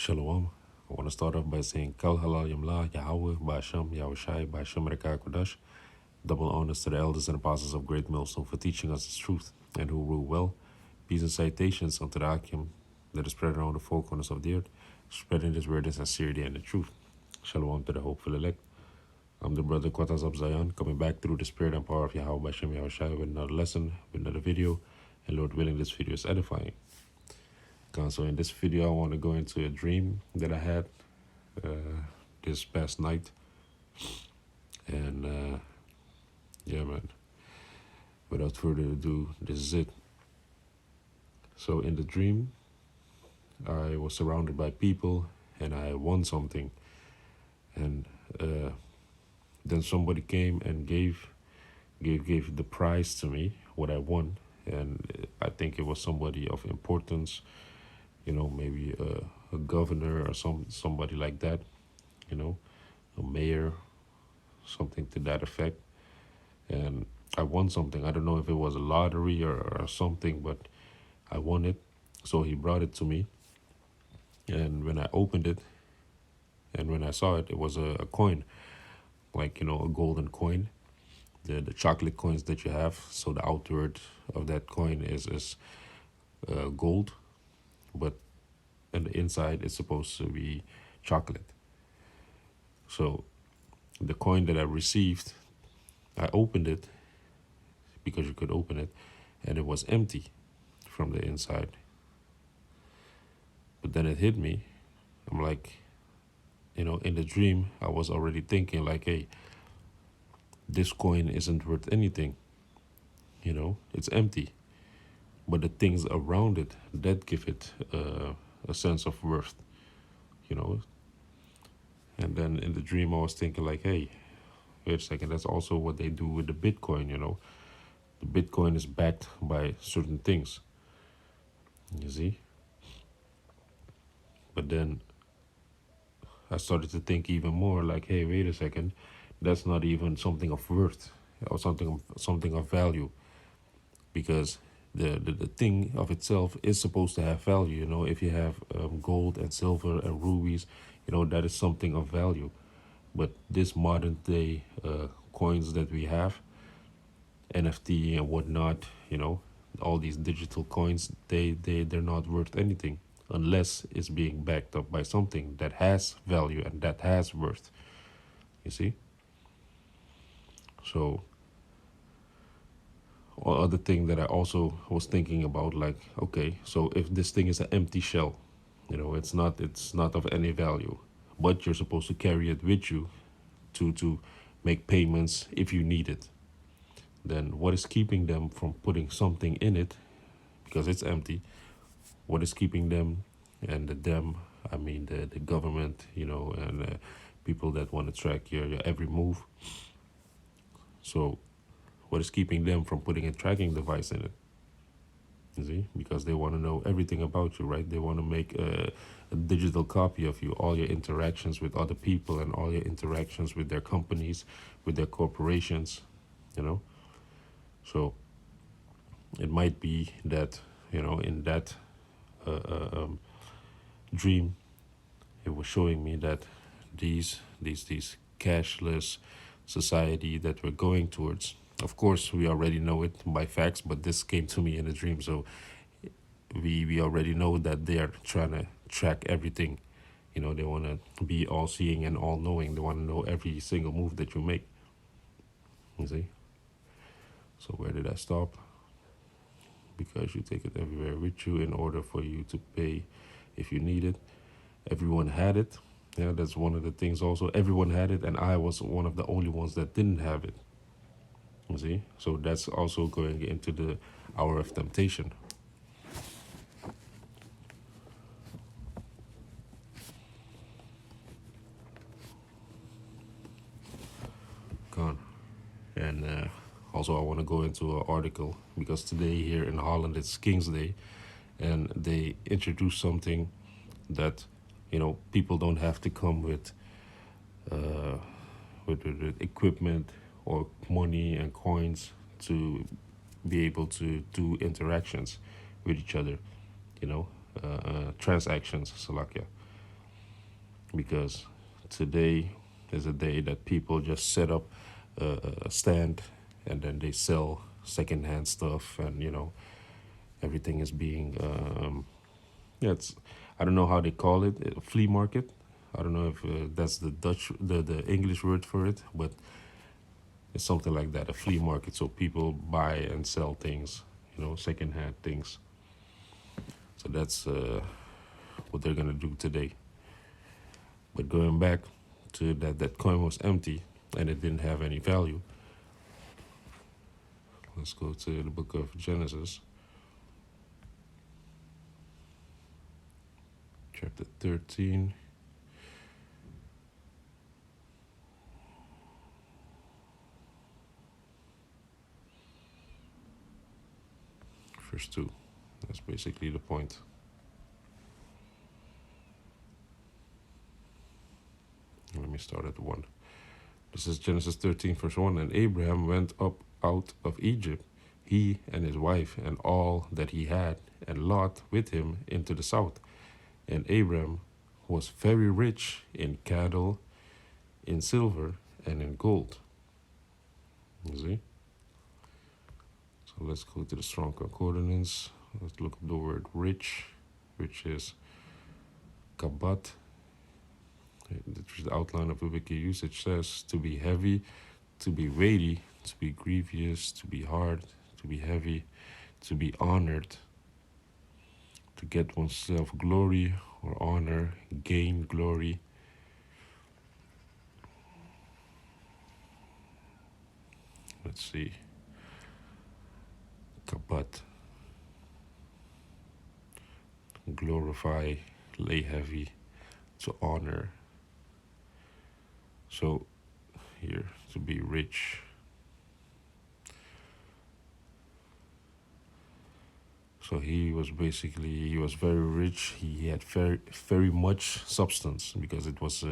Shalom. I want to start off by saying Kal Halal Yamla Yahweh Basham Yahushai Basham Rekah Kodash. Double honors to the elders and apostles of Great Millstone for teaching us the truth and who rule well. Peace and citations unto the Akim that is spread around the four corners of the earth, spreading this word in sincerity and the truth. Shalom to the hopeful elect. I'm the brother Quatas of Zion, coming back through the spirit and power of Yahweh Basham Yahushai with another lesson, with another video, and Lord willing, this video is edifying. So in this video, I want to go into a dream that I had this past night. And yeah, man, without further ado, this is it. So in the dream, I was surrounded by people and I won something. And then somebody came and gave the prize to me, what I won. And I think it was somebody of importance, maybe a governor or somebody like that, a mayor, something to that effect. And I won something. I don't know if it was a lottery or something, but I won it. So he brought it to me. And when I opened it and when I saw it, it was a coin, like, a golden coin, the chocolate coins that you have. So the outward of that coin is gold, but on the inside it's supposed to be chocolate. So the coin that I received, I opened it because you could open it, and it was empty from the inside. But then it hit me. I'm like, in the dream, I was already thinking like, hey, this coin isn't worth anything. It's empty. But the things around it, that give it a sense of worth, And then in the dream, I was thinking like, hey, wait a second, that's also what they do with the Bitcoin, The Bitcoin is backed by certain things, you see? But then I started to think even more like, hey, wait a second, that's not even something of worth or something of value, because the thing of itself is supposed to have value. If you have gold and silver and rubies, that is something of value. But this modern day coins that we have, NFT and whatnot, all these digital coins, they're not worth anything unless it's being backed up by something that has value and that has worth. You see? So other thing that I also was thinking about, like, okay, so if this thing is an empty shell, it's not of any value, but you're supposed to carry it with you to make payments if you need it. Then what is keeping them from putting something in it, because it's empty? What is keeping them, and I mean the government, and people that want to track your every move. So what is keeping them from putting a tracking device in it? You see, because they want to know everything about you, right? They want to make a digital copy of you, all your interactions with other people and all your interactions with their companies, with their corporations, So it might be that, in that dream, it was showing me that these cashless society that we're going towards, of course we already know it by facts, but this came to me in a dream. So we already know that they are trying to track everything. They want to be all seeing and all knowing. They want to know every single move that you make. You see? So where did I stop? Because you take it everywhere with you in order for you to pay if you need it. Everyone had it. Yeah, that's one of the things also. Everyone had it, and I was one of the only ones that didn't have it. You see? So that's also going into the hour of temptation. Gone. And also I want to go into an article, because today here in Holland it's Kingsday, and they introduced something that, people don't have to come with equipment or money and coins to be able to do interactions with each other, transactions, Salakia. because today is a day that people just set up a stand and then they sell secondhand stuff, and everything is being yeah, it's, I don't know how they call it, a flea market. I don't know if that's the Dutch, the English word for it, but it's something like that, a flea market. So people buy and sell things, secondhand things. So that's what they're gonna do today. But going back to that coin was empty and it didn't have any value. Let's go to the book of Genesis, chapter 13. Verse 2. That's basically the point. Let me start at 1. This is Genesis 13, verse 1. And Abraham went up out of Egypt, he and his wife, and all that he had, and Lot with him into the south. And Abraham was very rich in cattle, in silver, and in gold. You see? So let's go to the Strong Concordance. Let's look up the word rich, which is kabat. Which is the outline of biblical usage, says to be heavy, to be weighty, to be grievous, to be hard, to be heavy, to be honored, to get oneself glory or honor, gain glory. Let's see. Kabat. Glorify, lay heavy, to honor. So here, to be rich. So he was very rich. He had very much substance, because it was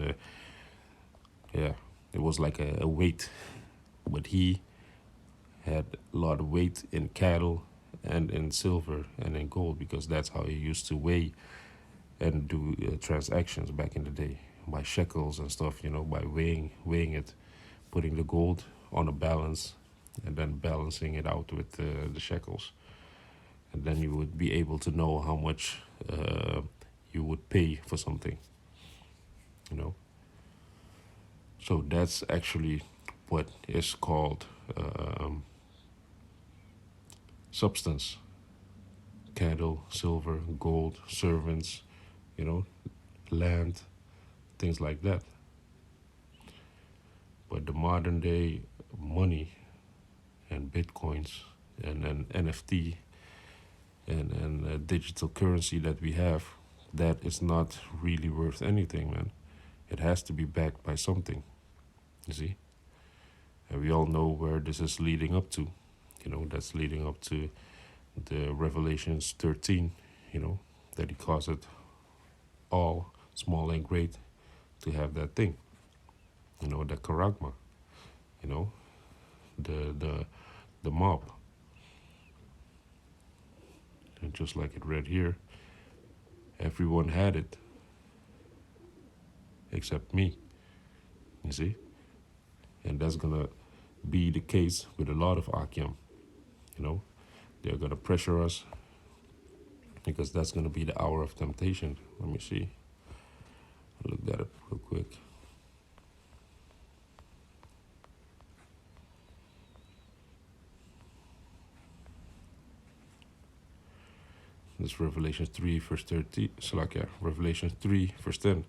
it was like a weight. But he had a lot of weight in cattle and in silver and in gold, because that's how he used to weigh and do transactions back in the day, by shekels and stuff, by weighing it, putting the gold on a balance and then balancing it out with the shekels. And then you would be able to know how much you would pay for something, So that's actually what is called substance. Cattle, silver, gold, servants, land, things like that. But the modern day money and bitcoins and NFT and digital currency that we have, that is not really worth anything, man. It has to be backed by something, you see? And we all know where this is leading up to. That's leading up to the Revelations 13, that he caused it all, small and great, to have that thing, the charagma, the mob. And just like it read here, everyone had it except me, you see? And that's gonna be the case with a lot of Akyam, They're gonna pressure us, because that's gonna be the hour of temptation. Let me see. I'll look that up real quick. This Revelation 3, verse 30. Revelation 3, verse 10.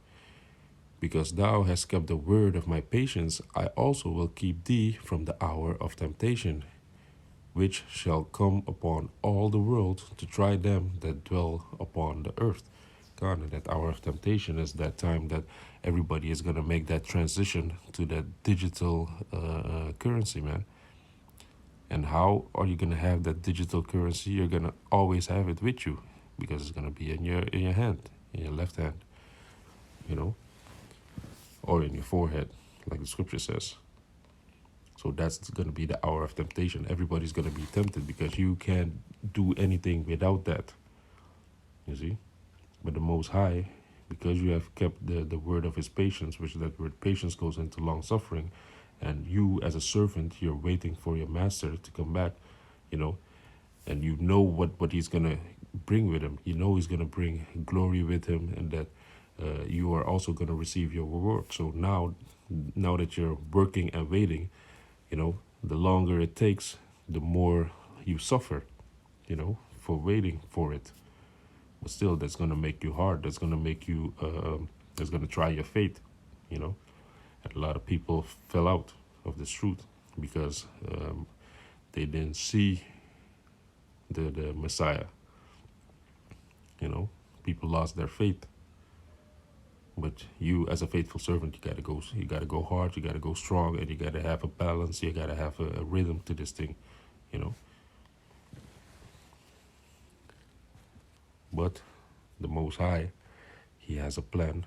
Because thou hast kept the word of my patience, I also will keep thee from the hour of temptation, which shall come upon all the world, to try them that dwell upon the earth. God, and that hour of temptation is that time that everybody is going to make that transition to that digital currency, man. And how are you going to have that digital currency? You're going to always have it with you, because it's going to be in your hand, in your left hand, or in your forehead, like the scripture says. So that's going to be the hour of temptation. Everybody's going to be tempted, because you can't do anything without that, you see. But the Most High because you have kept the word of his patience, which that word patience goes into long suffering, and you as a servant, you're waiting for your master to come back, you know, and you know what he's gonna bring with him. You know he's gonna bring glory with him, and that you are also gonna receive your reward. So now that you're working and waiting, the longer it takes, the more you suffer, for waiting for it. But still, that's gonna make you hard. That's gonna make you. That's gonna try your faith, you know. And a lot of people fell out of this truth because they didn't see the Messiah. People lost their faith. But you, as a faithful servant, you gotta go. You gotta go hard. You gotta go strong, and you gotta have a balance. You gotta have a rhythm to this thing, you know. But the Most High, He has a plan.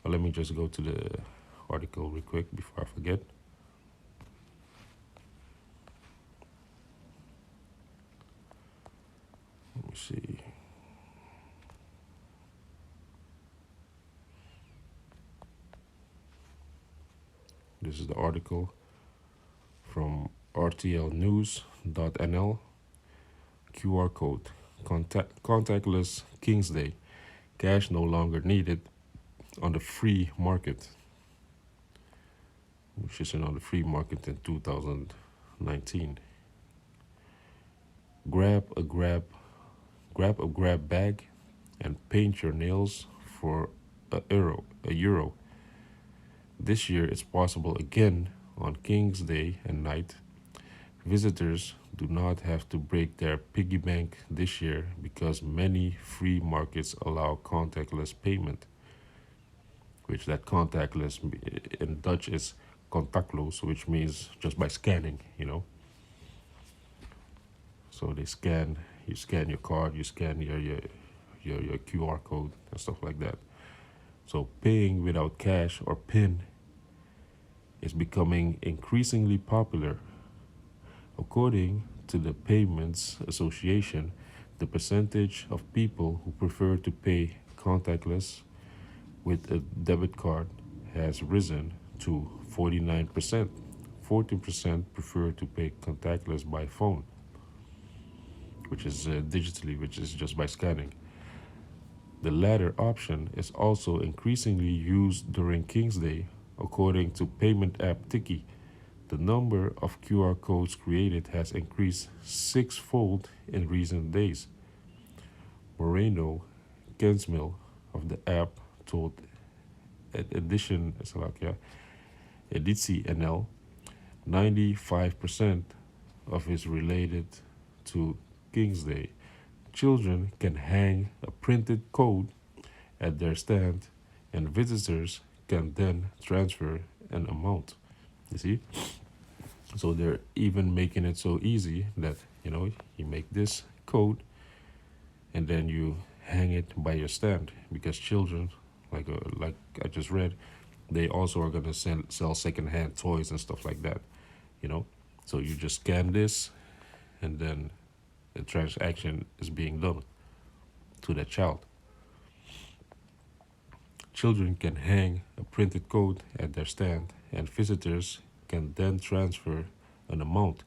But let me just go to the article real quick before I forget. Let me see. This is the article from rtlnews.nl. QR code. Contactless Kingsday. Cash no longer needed on the free market. Which is on the free market in 2019. Grab a grab bag and paint your nails for a euro. This year it's possible again on King's Day and night. Visitors do not have to break their piggy bank this year because many free markets allow contactless payment, which that contactless in Dutch is contactloos, which means just by scanning. So you scan your card, you scan your QR code and stuff like that. So paying without cash or PIN is becoming increasingly popular. According to the Payments Association, the percentage of people who prefer to pay contactless with a debit card has risen to 49%. 14% prefer to pay contactless by phone, which is digitally, which is just by scanning. The latter option is also increasingly used during King's Day, according to payment app Tiki. The number of QR codes created has increased sixfold in recent days. Moreno Kensmil of the app told Editie NL 95% of is related to King's Day. Children can hang a printed code at their stand, and visitors can then transfer an amount. You see? So they're even making it so easy that, you make this code and then you hang it by your stand, because children, like I just read, they also are going to sell secondhand toys and stuff like that. So you just scan this, and then the transaction is being done to that child. Children can hang a printed code at their stand, and visitors can then transfer an amount.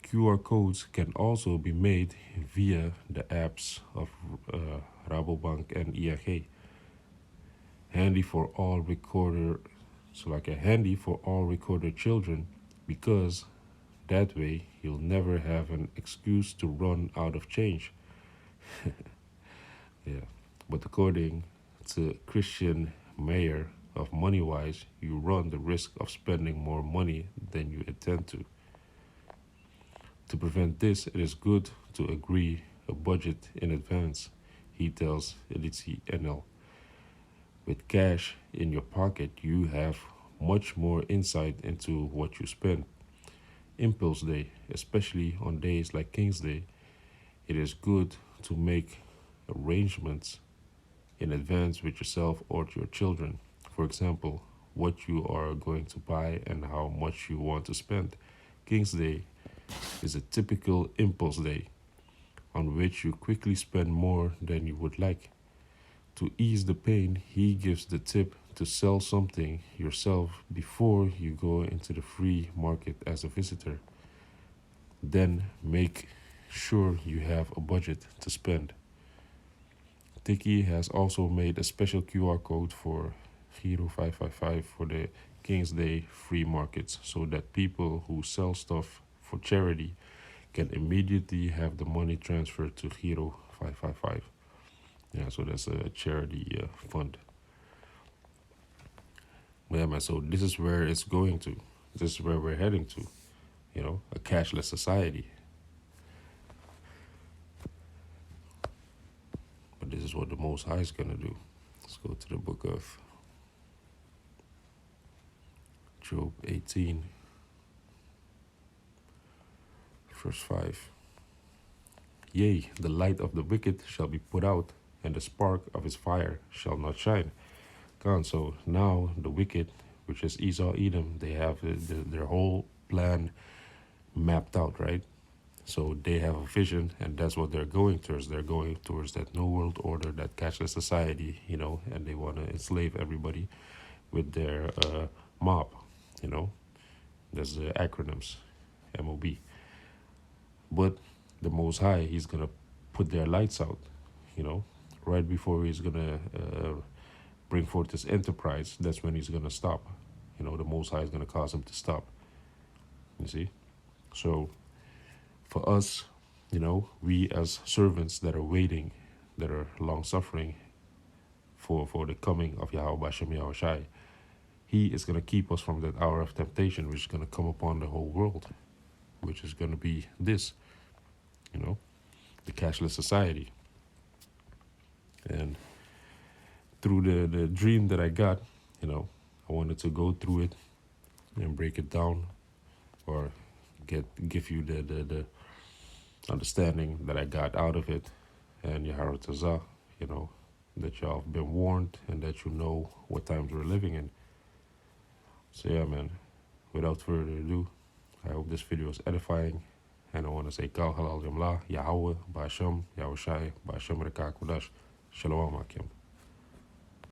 QR codes can also be made via the apps of Rabobank and ING. Handy for all recorder children, because that way you'll never have an excuse to run out of change. Yeah, but according to Christian Mayer of MoneyWise, you run the risk of spending more money than you intend to. To prevent this, it is good to agree a budget in advance, he tells Editie NL. With cash in your pocket, you have much more insight into what you spend. Impulse Day, especially on days like King's Day, it is good to make arrangements in advance with yourself or your children. For example, what you are going to buy and how much you want to spend. King's Day is a typical impulse day on which you quickly spend more than you would like. To ease the pain, he gives the tip to sell something yourself before you go into the free market as a visitor. Then make sure you have a budget to spend. Tiki has also made a special QR code for Giro 555 for the Kingsday free markets so that people who sell stuff for charity can immediately have the money transferred to Giro 555. Yeah, so that's a charity fund. Yeah, man, so this is where it's going to. This is where we're heading to, a cashless society. But this is what the Most High is going to do. Let's go to the book of Job 18, verse 5. Yea, the light of the wicked shall be put out, and the spark of his fire shall not shine. God, so now the wicked, which is Esau, Edom, they have their whole plan mapped out, right? So they have a vision, and that's what they're going towards. They're going towards that new world order, that cashless society, and they want to enslave everybody with their mob, you know. There's the acronyms, MOB. But the Most High, he's going to put their lights out, right before he's going to bring forth his enterprise. That's when he's going to stop. The Most High is going to cause him to stop. You see? So for us, we as servants that are waiting, that are long suffering for the coming of Yahweh Bashem Yahushai, he is going to keep us from that hour of temptation, which is going to come upon the whole world, which is going to be this, the cashless society. And through the dream that I got, I wanted to go through it and break it down, or give you the understanding that I got out of it, and Yahara Tazah, that y'all have been warned and that you know what times we're living in. So yeah, man, without further ado, I hope this video is edifying, and I want to say Kal Halal Yamla, Yahweh, Ba'asham, Yahushai, Ba'asham Reka Kodash, Shalom Akim.